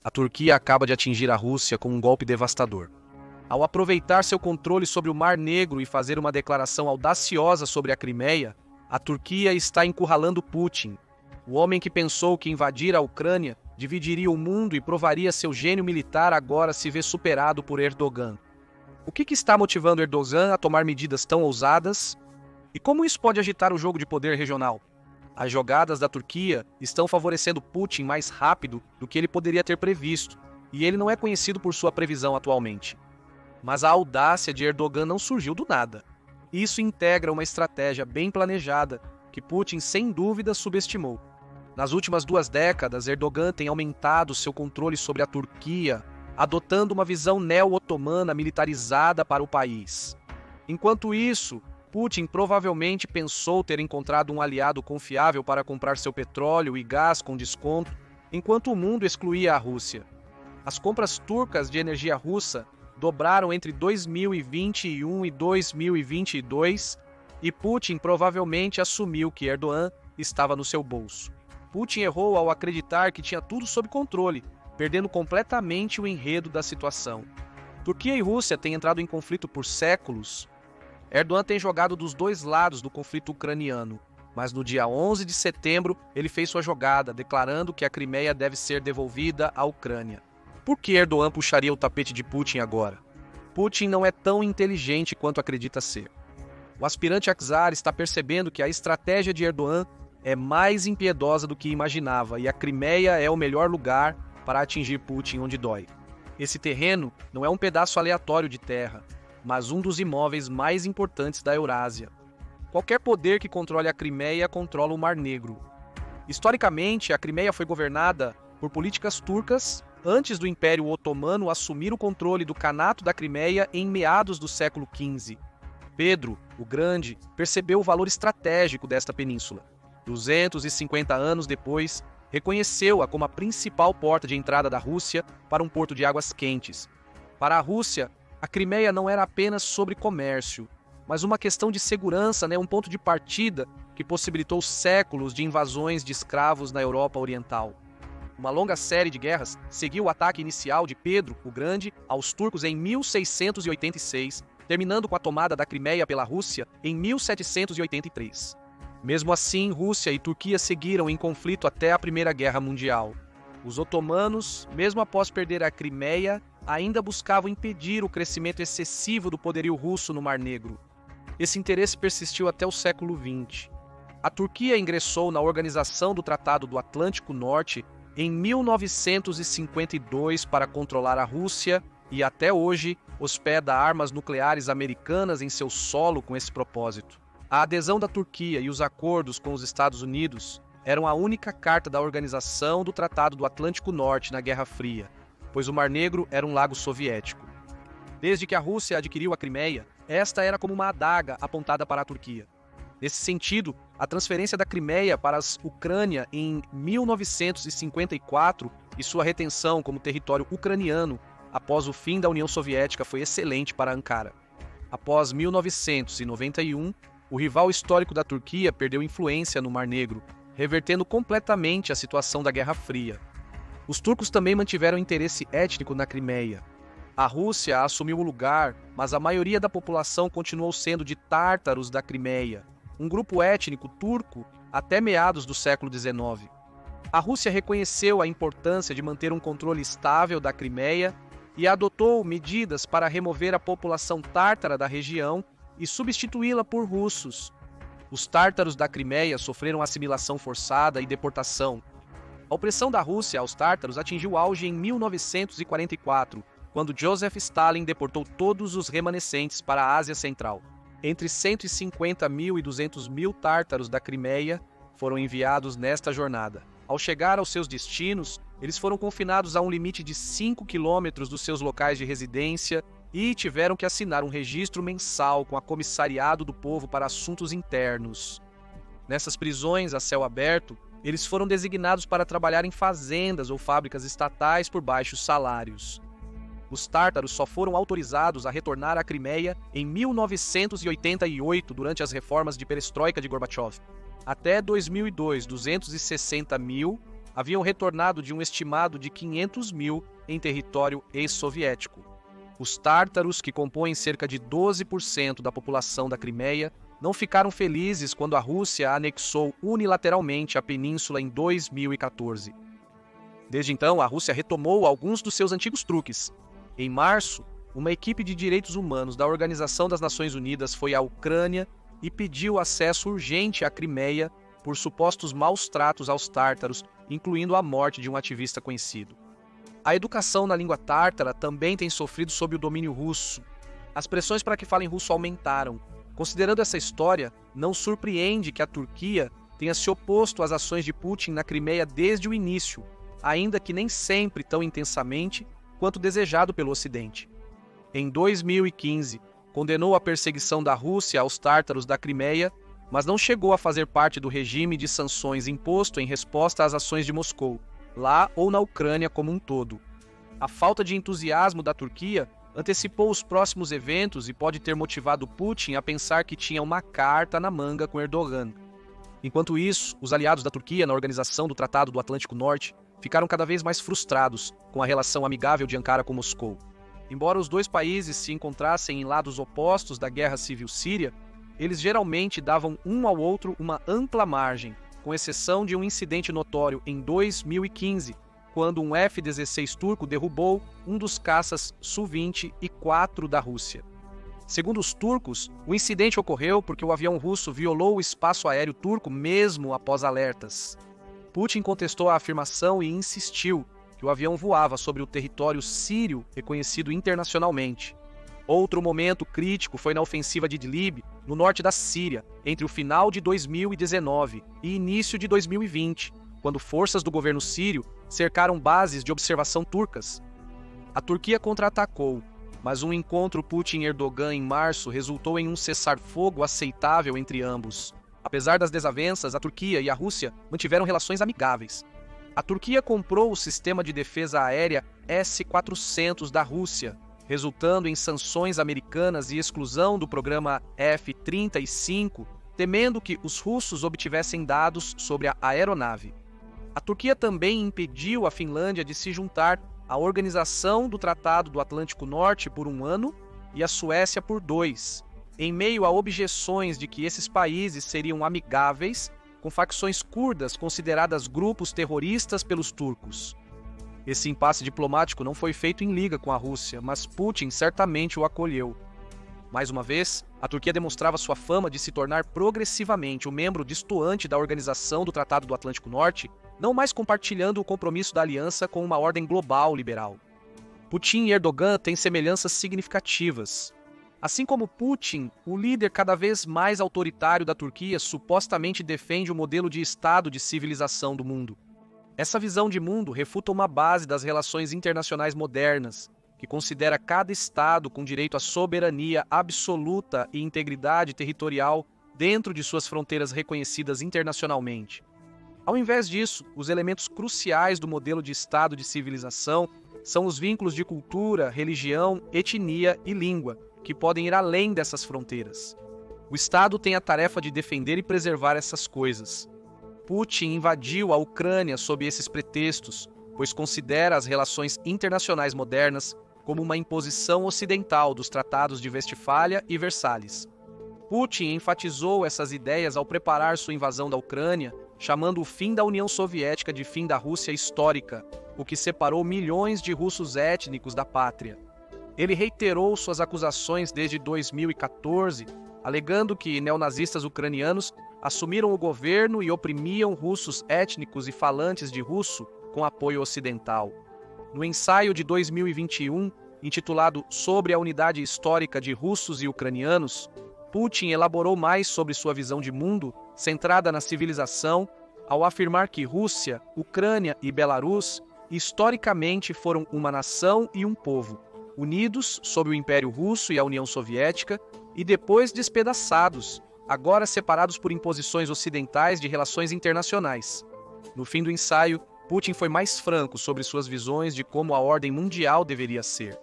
A Turquia acaba de atingir a Rússia com um golpe devastador. Ao aproveitar seu controle sobre o Mar Negro e fazer uma declaração audaciosa sobre a Crimeia, a Turquia está encurralando Putin, o homem que pensou que invadir a Ucrânia dividiria o mundo e provaria seu gênio militar agora se vê superado por Erdogan. O que está motivando Erdogan a tomar medidas tão ousadas? E como isso pode agitar o jogo de poder regional? As jogadas da Turquia estão favorecendo Putin mais rápido do que ele poderia ter previsto, e ele não é conhecido por sua previsão atualmente. Mas a audácia de Erdogan não surgiu do nada. Isso integra uma estratégia bem planejada que Putin sem dúvida subestimou. Nas últimas 2 décadas, Erdogan tem aumentado seu controle sobre a Turquia, adotando uma visão neo-otomana militarizada para o país. Enquanto isso, Putin provavelmente pensou ter encontrado um aliado confiável para comprar seu petróleo e gás com desconto, enquanto o mundo excluía a Rússia. As compras turcas de energia russa dobraram entre 2021 e 2022, e Putin provavelmente assumiu que Erdogan estava no seu bolso. Putin errou ao acreditar que tinha tudo sob controle, perdendo completamente o enredo da situação. Turquia e Rússia têm entrado em conflito por séculos. Erdogan tem jogado dos 2 lados do conflito ucraniano, mas no dia 11 de setembro ele fez sua jogada, declarando que a Crimeia deve ser devolvida à Ucrânia. Por que Erdogan puxaria o tapete de Putin agora? Putin não é tão inteligente quanto acredita ser. O aspirante a czar está percebendo que a estratégia de Erdogan é mais impiedosa do que imaginava e a Crimeia é o melhor lugar para atingir Putin onde dói. Esse terreno não é um pedaço aleatório de terra, mas um dos imóveis mais importantes da Eurásia. Qualquer poder que controle a Crimeia controla o Mar Negro. Historicamente, a Crimeia foi governada por políticas turcas antes do Império Otomano assumir o controle do Kanato da Crimeia em meados do século XV. Pedro, o Grande, percebeu o valor estratégico desta península. 250 anos depois, reconheceu-a como a principal porta de entrada da Rússia para um porto de águas quentes. Para a Rússia, a Crimeia não era apenas sobre comércio, mas uma questão de segurança, um ponto de partida que possibilitou séculos de invasões de escravos na Europa Oriental. Uma longa série de guerras seguiu o ataque inicial de Pedro, o Grande, aos turcos em 1686, terminando com a tomada da Crimeia pela Rússia em 1783. Mesmo assim, Rússia e Turquia seguiram em conflito até a Primeira Guerra Mundial. Os otomanos, mesmo após perder a Crimeia, ainda buscavam impedir o crescimento excessivo do poderio russo no Mar Negro. Esse interesse persistiu até o século XX. A Turquia ingressou na Organização do Tratado do Atlântico Norte em 1952 para controlar a Rússia e, até hoje, hospeda armas nucleares americanas em seu solo com esse propósito. A adesão da Turquia e os acordos com os Estados Unidos eram a única carta da Organização do Tratado do Atlântico Norte na Guerra Fria, pois o Mar Negro era um lago soviético. Desde que a Rússia adquiriu a Crimeia, esta era como uma adaga apontada para a Turquia. Nesse sentido, a transferência da Crimeia para a Ucrânia em 1954 e sua retenção como território ucraniano após o fim da União Soviética foi excelente para Ankara. Após 1991, o rival histórico da Turquia perdeu influência no Mar Negro, revertendo completamente a situação da Guerra Fria. Os turcos também mantiveram interesse étnico na Crimeia. A Rússia assumiu o lugar, mas a maioria da população continuou sendo de tártaros da Crimeia, um grupo étnico turco até meados do século XIX. A Rússia reconheceu a importância de manter um controle estável da Crimeia e adotou medidas para remover a população tártara da região e substituí-la por russos. Os tártaros da Crimeia sofreram assimilação forçada e deportação. A opressão da Rússia aos tártaros atingiu auge em 1944, quando Joseph Stalin deportou todos os remanescentes para a Ásia Central. Entre 150 mil e 200 mil tártaros da Crimeia foram enviados nesta jornada. Ao chegar aos seus destinos, eles foram confinados a um limite de 5 quilômetros dos seus locais de residência e tiveram que assinar um registro mensal com a Comissariado do Povo para Assuntos Internos. Nessas prisões a céu aberto, eles foram designados para trabalhar em fazendas ou fábricas estatais por baixos salários. Os tártaros só foram autorizados a retornar à Crimeia em 1988, durante as reformas de perestroika de Gorbachev. Até 2002, 260 mil haviam retornado de um estimado de 500 mil em território ex-soviético. Os tártaros, que compõem cerca de 12% da população da Crimeia, não ficaram felizes quando a Rússia anexou unilateralmente a península em 2014. Desde então, a Rússia retomou alguns dos seus antigos truques. Em março, uma equipe de direitos humanos da Organização das Nações Unidas foi à Ucrânia e pediu acesso urgente à Crimeia por supostos maus tratos aos tártaros, incluindo a morte de um ativista conhecido. A educação na língua tártara também tem sofrido sob o domínio russo. As pressões para que falem russo aumentaram. Considerando essa história, não surpreende que a Turquia tenha se oposto às ações de Putin na Crimeia desde o início, ainda que nem sempre tão intensamente quanto desejado pelo Ocidente. Em 2015, condenou a perseguição da Rússia aos tártaros da Crimeia, mas não chegou a fazer parte do regime de sanções imposto em resposta às ações de Moscou, lá ou na Ucrânia como um todo. A falta de entusiasmo da Turquia antecipou os próximos eventos e pode ter motivado Putin a pensar que tinha uma carta na manga com Erdogan. Enquanto isso, os aliados da Turquia na organização do Tratado do Atlântico Norte ficaram cada vez mais frustrados com a relação amigável de Ankara com Moscou. Embora os dois países se encontrassem em lados opostos da guerra civil síria, eles geralmente davam um ao outro uma ampla margem, com exceção de um incidente notório em 2015, quando um F-16 turco derrubou um dos caças Su-20 e 4 da Rússia. Segundo os turcos, o incidente ocorreu porque o avião russo violou o espaço aéreo turco mesmo após alertas. Putin contestou a afirmação e insistiu que o avião voava sobre o território sírio reconhecido internacionalmente. Outro momento crítico foi na ofensiva de Idlib, no norte da Síria, entre o final de 2019 e início de 2020, quando forças do governo sírio cercaram bases de observação turcas. A Turquia contra-atacou, mas um encontro Putin-Erdogan em março resultou em um cessar-fogo aceitável entre ambos. Apesar das desavenças, a Turquia e a Rússia mantiveram relações amigáveis. A Turquia comprou o sistema de defesa aérea S-400 da Rússia, resultando em sanções americanas e exclusão do programa F-35, temendo que os russos obtivessem dados sobre a aeronave. A Turquia também impediu a Finlândia de se juntar à Organização do Tratado do Atlântico Norte por 1 ano e a Suécia por 2, em meio a objeções de que esses países seriam amigáveis com facções curdas consideradas grupos terroristas pelos turcos. Esse impasse diplomático não foi feito em liga com a Rússia, mas Putin certamente o acolheu. Mais uma vez, a Turquia demonstrava sua fama de se tornar progressivamente um membro destoante da Organização do Tratado do Atlântico Norte, não mais compartilhando o compromisso da aliança com uma ordem global liberal. Putin e Erdogan têm semelhanças significativas. Assim como Putin, o líder cada vez mais autoritário da Turquia supostamente defende o modelo de Estado de civilização do mundo. Essa visão de mundo refuta uma base das relações internacionais modernas, que considera cada Estado com direito à soberania absoluta e integridade territorial dentro de suas fronteiras reconhecidas internacionalmente. Ao invés disso, os elementos cruciais do modelo de Estado de civilização são os vínculos de cultura, religião, etnia e língua, que podem ir além dessas fronteiras. O Estado tem a tarefa de defender e preservar essas coisas. Putin invadiu a Ucrânia sob esses pretextos, pois considera as relações internacionais modernas como uma imposição ocidental dos tratados de Westfália e Versalhes. Putin enfatizou essas ideias ao preparar sua invasão da Ucrânia, chamando o fim da União Soviética de fim da Rússia histórica, o que separou milhões de russos étnicos da pátria. Ele reiterou suas acusações desde 2014, alegando que neonazistas ucranianos assumiram o governo e oprimiam russos étnicos e falantes de russo com apoio ocidental. No ensaio de 2021, intitulado Sobre a Unidade Histórica de Russos e Ucranianos, Putin elaborou mais sobre sua visão de mundo, centrada na civilização, ao afirmar que Rússia, Ucrânia e Belarus historicamente foram uma nação e um povo, unidos sob o Império Russo e a União Soviética, e depois despedaçados, agora separados por imposições ocidentais de relações internacionais. No fim do ensaio, Putin foi mais franco sobre suas visões de como a ordem mundial deveria ser.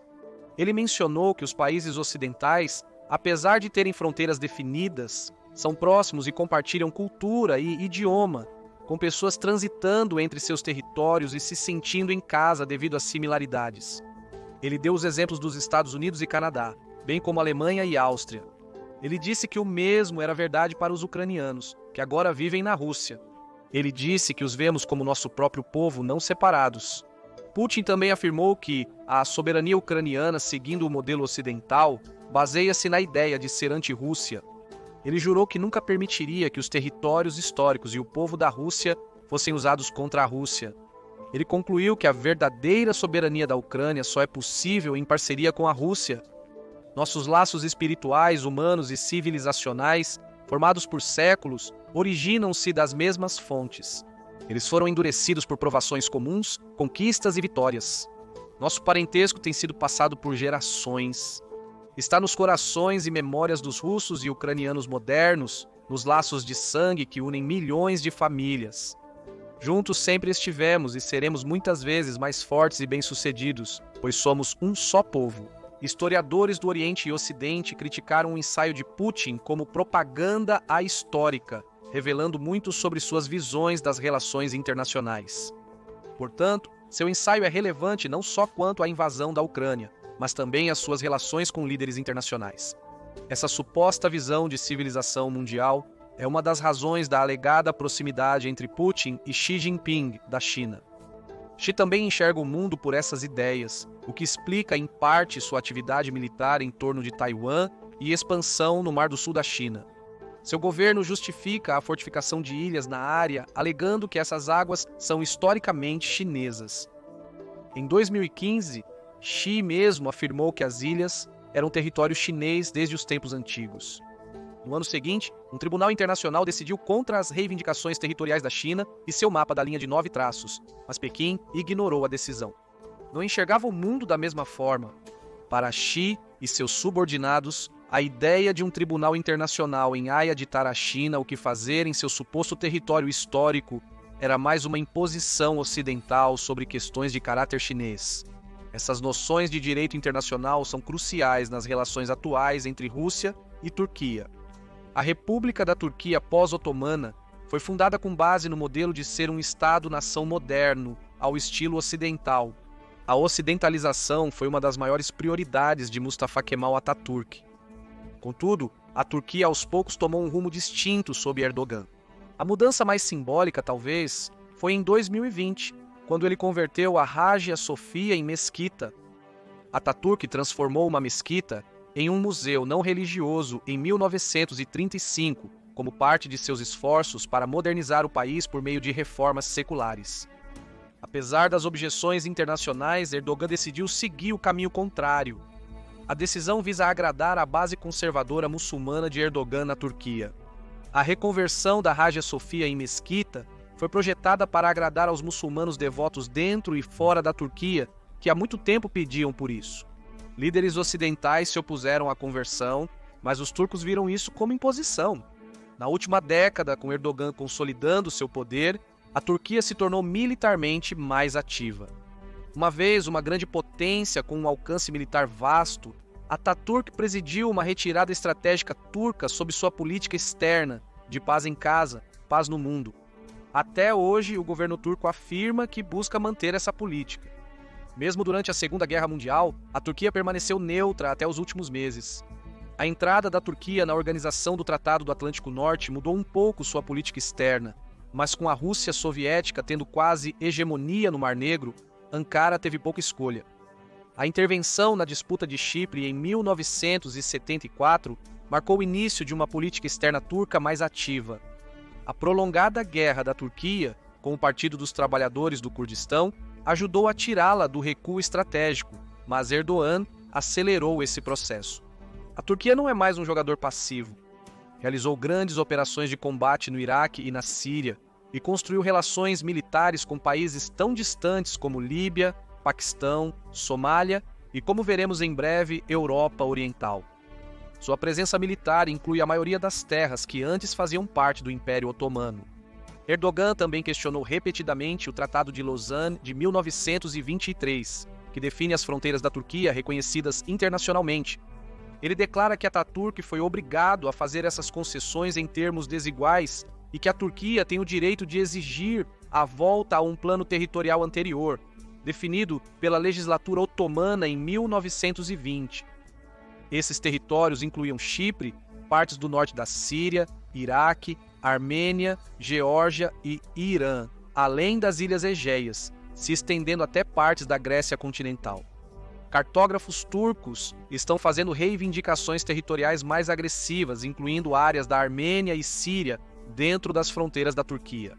Ele mencionou que os países ocidentais, apesar de terem fronteiras definidas, são próximos e compartilham cultura e idioma, com pessoas transitando entre seus territórios e se sentindo em casa devido às similaridades. Ele deu os exemplos dos Estados Unidos e Canadá, bem como Alemanha e Áustria. Ele disse que o mesmo era verdade para os ucranianos, que agora vivem na Rússia. Ele disse que os vemos como nosso próprio povo, não separados. Putin também afirmou que a soberania ucraniana, seguindo o modelo ocidental, baseia-se na ideia de ser anti-Rússia. Ele jurou que nunca permitiria que os territórios históricos e o povo da Rússia fossem usados contra a Rússia. Ele concluiu que a verdadeira soberania da Ucrânia só é possível em parceria com a Rússia. Nossos laços espirituais, humanos e civilizacionais, formados por séculos, originam-se das mesmas fontes. Eles foram endurecidos por provações comuns, conquistas e vitórias. Nosso parentesco tem sido passado por gerações. Está nos corações e memórias dos russos e ucranianos modernos, nos laços de sangue que unem milhões de famílias. Juntos sempre estivemos e seremos muitas vezes mais fortes e bem-sucedidos, pois somos um só povo. Historiadores do Oriente e Ocidente criticaram o ensaio de Putin como propaganda ahistórica, revelando muito sobre suas visões das relações internacionais. Portanto, seu ensaio é relevante não só quanto à invasão da Ucrânia, mas também às suas relações com líderes internacionais. Essa suposta visão de civilização mundial é uma das razões da alegada proximidade entre Putin e Xi Jinping, da China. Xi também enxerga o mundo por essas ideias, o que explica em parte sua atividade militar em torno de Taiwan e expansão no Mar do Sul da China. Seu governo justifica a fortificação de ilhas na área, alegando que essas águas são historicamente chinesas. Em 2015, Xi mesmo afirmou que as ilhas eram território chinês desde os tempos antigos. No ano seguinte, um tribunal internacional decidiu contra as reivindicações territoriais da China e seu mapa da linha de 9 traços, mas Pequim ignorou a decisão. Não enxergava o mundo da mesma forma. Para Xi e seus subordinados, a ideia de um tribunal internacional em Haia ditar à China o que fazer em seu suposto território histórico era mais uma imposição ocidental sobre questões de caráter chinês. Essas noções de direito internacional são cruciais nas relações atuais entre Rússia e Turquia. A República da Turquia pós-otomana foi fundada com base no modelo de ser um Estado-nação moderno, ao estilo ocidental. A ocidentalização foi uma das maiores prioridades de Mustafa Kemal Atatürk. Contudo, a Turquia aos poucos tomou um rumo distinto sob Erdogan. A mudança mais simbólica, talvez, foi em 2020, quando ele converteu a Hagia Sofia em mesquita. Atatürk transformou uma mesquita em um museu não religioso em 1935, como parte de seus esforços para modernizar o país por meio de reformas seculares. Apesar das objeções internacionais, Erdogan decidiu seguir o caminho contrário. A decisão visa agradar a base conservadora muçulmana de Erdogan na Turquia. A reconversão da Hagia Sofia em mesquita foi projetada para agradar aos muçulmanos devotos dentro e fora da Turquia, que há muito tempo pediam por isso. Líderes ocidentais se opuseram à conversão, mas os turcos viram isso como imposição. Na última década, com Erdogan consolidando seu poder, a Turquia se tornou militarmente mais ativa. Uma vez uma grande potência com um alcance militar vasto, Atatürk presidiu uma retirada estratégica turca sob sua política externa, de paz em casa, paz no mundo. Até hoje, o governo turco afirma que busca manter essa política. Mesmo durante a Segunda Guerra Mundial, a Turquia permaneceu neutra até os últimos meses. A entrada da Turquia na Organização do Tratado do Atlântico Norte mudou um pouco sua política externa, mas com a Rússia soviética tendo quase hegemonia no Mar Negro, Ankara teve pouca escolha. A intervenção na disputa de Chipre em 1974 marcou o início de uma política externa turca mais ativa. A prolongada guerra da Turquia com o Partido dos Trabalhadores do Kurdistão ajudou a tirá-la do recuo estratégico, mas Erdogan acelerou esse processo. A Turquia não é mais um jogador passivo. Realizou grandes operações de combate no Iraque e na Síria e construiu relações militares com países tão distantes como Líbia, Paquistão, Somália e, como veremos em breve, Europa Oriental. Sua presença militar inclui a maioria das terras que antes faziam parte do Império Otomano. Erdogan também questionou repetidamente o Tratado de Lausanne de 1923, que define as fronteiras da Turquia reconhecidas internacionalmente. Ele declara que Atatürk foi obrigado a fazer essas concessões em termos desiguais e que a Turquia tem o direito de exigir a volta a um plano territorial anterior, definido pela legislatura otomana em 1920. Esses territórios incluíam Chipre, partes do norte da Síria, Iraque, Armênia, Geórgia e Irã, além das Ilhas Egeias, se estendendo até partes da Grécia continental. Cartógrafos turcos estão fazendo reivindicações territoriais mais agressivas, incluindo áreas da Armênia e Síria dentro das fronteiras da Turquia.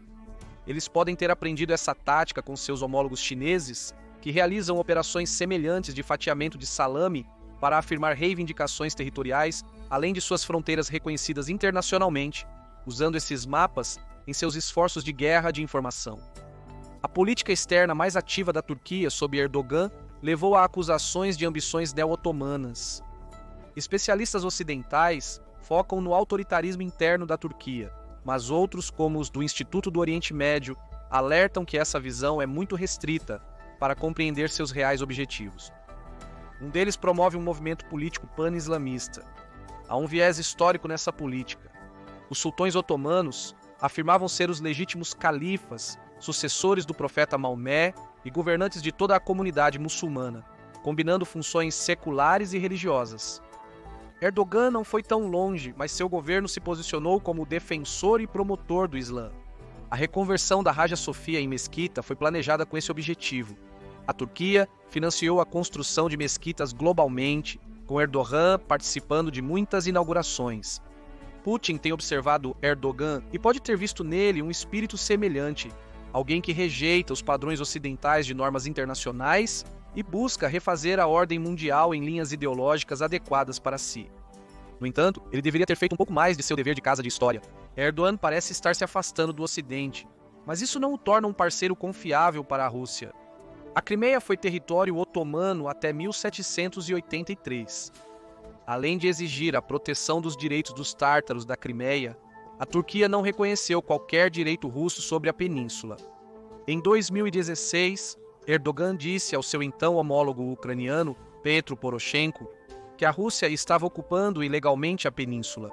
Eles podem ter aprendido essa tática com seus homólogos chineses, que realizam operações semelhantes de fatiamento de salame para afirmar reivindicações territoriais, além de suas fronteiras reconhecidas internacionalmente, usando esses mapas em seus esforços de guerra de informação. A política externa mais ativa da Turquia sob Erdogan levou a acusações de ambições neo-otomanas. Especialistas ocidentais focam no autoritarismo interno da Turquia, mas outros, como os do Instituto do Oriente Médio, alertam que essa visão é muito restrita para compreender seus reais objetivos. Um deles promove um movimento político pan-islamista. Há um viés histórico nessa política. Os sultões otomanos afirmavam ser os legítimos califas, sucessores do profeta Maomé e governantes de toda a comunidade muçulmana, combinando funções seculares e religiosas. Erdogan não foi tão longe, mas seu governo se posicionou como defensor e promotor do Islã. A reconversão da Hagia Sofia em mesquita foi planejada com esse objetivo. A Turquia financiou a construção de mesquitas globalmente, com Erdogan participando de muitas inaugurações. Putin tem observado Erdogan e pode ter visto nele um espírito semelhante, alguém que rejeita os padrões ocidentais de normas internacionais e busca refazer a ordem mundial em linhas ideológicas adequadas para si. No entanto, ele deveria ter feito um pouco mais de seu dever de casa de história. Erdogan parece estar se afastando do Ocidente, mas isso não o torna um parceiro confiável para a Rússia. A Crimeia foi território otomano até 1783. Além de exigir a proteção dos direitos dos tártaros da Crimeia, a Turquia não reconheceu qualquer direito russo sobre a península. Em 2016, Erdogan disse ao seu então homólogo ucraniano, Petro Poroshenko, que a Rússia estava ocupando ilegalmente a península.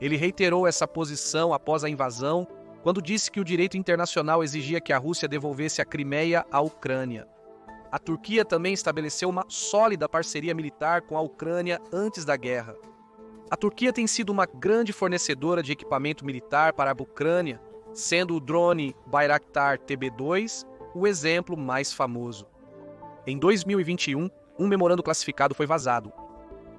Ele reiterou essa posição após a invasão, quando disse que o direito internacional exigia que a Rússia devolvesse a Crimeia à Ucrânia. A Turquia também estabeleceu uma sólida parceria militar com a Ucrânia antes da guerra. A Turquia tem sido uma grande fornecedora de equipamento militar para a Ucrânia, sendo o drone Bayraktar TB2 o exemplo mais famoso. Em 2021, um memorando classificado foi vazado.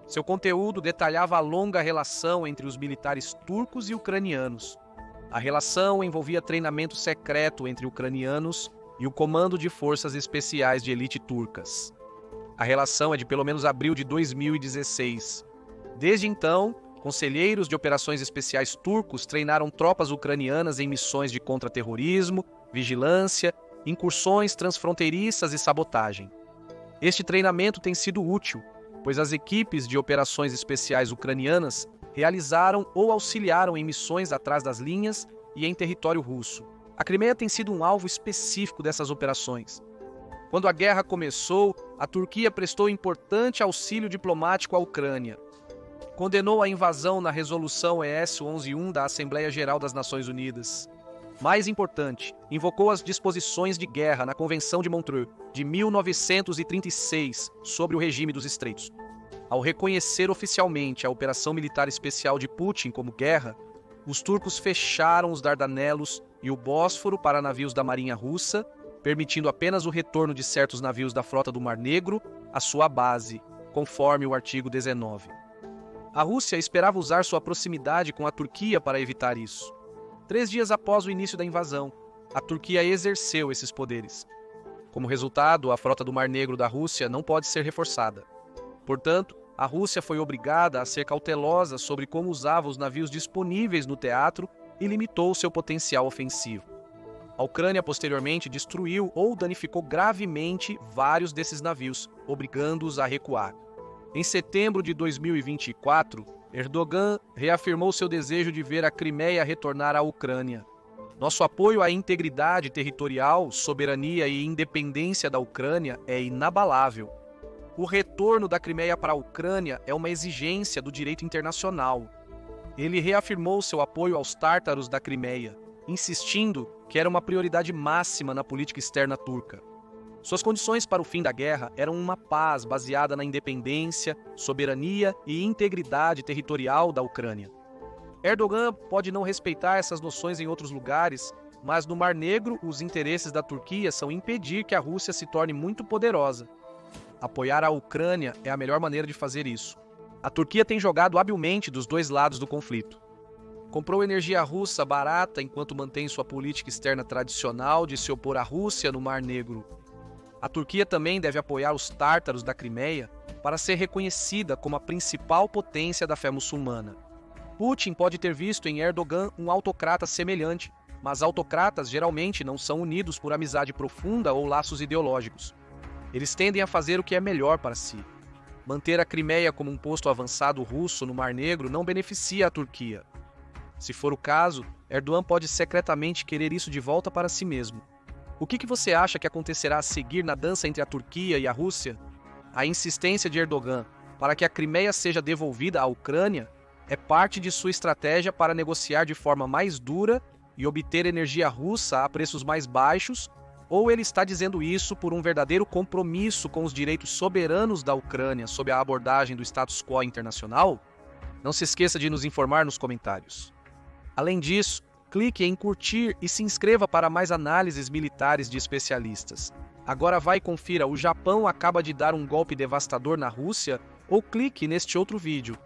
Seu conteúdo detalhava a longa relação entre os militares turcos e ucranianos. A relação envolvia treinamento secreto entre ucranianos e o Comando de Forças Especiais de Elite turcas. A relação é de pelo menos abril de 2016. Desde então, conselheiros de operações especiais turcos treinaram tropas ucranianas em missões de contra-terrorismo, vigilância, incursões transfronteiriças e sabotagem. Este treinamento tem sido útil, pois as equipes de operações especiais ucranianas realizaram ou auxiliaram em missões atrás das linhas e em território russo. A Crimeia tem sido um alvo específico dessas operações. Quando a guerra começou, a Turquia prestou importante auxílio diplomático à Ucrânia. Condenou a invasão na Resolução ES 11.1 da Assembleia Geral das Nações Unidas. Mais importante, invocou as disposições de guerra na Convenção de Montreux, de 1936, sobre o regime dos Estreitos. Ao reconhecer oficialmente a operação militar especial de Putin como guerra, os turcos fecharam os Dardanelos e o Bósforo para navios da Marinha Russa, permitindo apenas o retorno de certos navios da Frota do Mar Negro à sua base, conforme o artigo 19. A Rússia esperava usar sua proximidade com a Turquia para evitar isso. 3 dias após o início da invasão, a Turquia exerceu esses poderes. Como resultado, a Frota do Mar Negro da Rússia não pode ser reforçada. Portanto, a Rússia foi obrigada a ser cautelosa sobre como usava os navios disponíveis no teatro e limitou seu potencial ofensivo. A Ucrânia posteriormente destruiu ou danificou gravemente vários desses navios, obrigando-os a recuar. Em setembro de 2024, Erdogan reafirmou seu desejo de ver a Crimeia retornar à Ucrânia. Nosso apoio à integridade territorial, soberania e independência da Ucrânia é inabalável. O retorno da Crimeia para a Ucrânia é uma exigência do direito internacional. Ele reafirmou seu apoio aos tártaros da Crimeia, insistindo que era uma prioridade máxima na política externa turca. Suas condições para o fim da guerra eram uma paz baseada na independência, soberania e integridade territorial da Ucrânia. Erdogan pode não respeitar essas noções em outros lugares, mas no Mar Negro os interesses da Turquia são impedir que a Rússia se torne muito poderosa. Apoiar a Ucrânia é a melhor maneira de fazer isso. A Turquia tem jogado habilmente dos dois lados do conflito. Comprou energia russa barata enquanto mantém sua política externa tradicional de se opor à Rússia no Mar Negro. A Turquia também deve apoiar os tártaros da Crimeia para ser reconhecida como a principal potência da fé muçulmana. Putin pode ter visto em Erdogan um autocrata semelhante, mas autocratas geralmente não são unidos por amizade profunda ou laços ideológicos. Eles tendem a fazer o que é melhor para si. Manter a Crimeia como um posto avançado russo no Mar Negro não beneficia a Turquia. Se for o caso, Erdogan pode secretamente querer isso de volta para si mesmo. O que você acha que acontecerá a seguir na dança entre a Turquia e a Rússia? A insistência de Erdogan para que a Crimeia seja devolvida à Ucrânia é parte de sua estratégia para negociar de forma mais dura e obter energia russa a preços mais baixos, ou ele está dizendo isso por um verdadeiro compromisso com os direitos soberanos da Ucrânia sob a abordagem do status quo internacional? Não se esqueça de nos informar nos comentários. Além disso, clique em curtir e se inscreva para mais análises militares de especialistas. Agora vai e confira, o Japão acaba de dar um golpe devastador na Rússia? Ou clique neste outro vídeo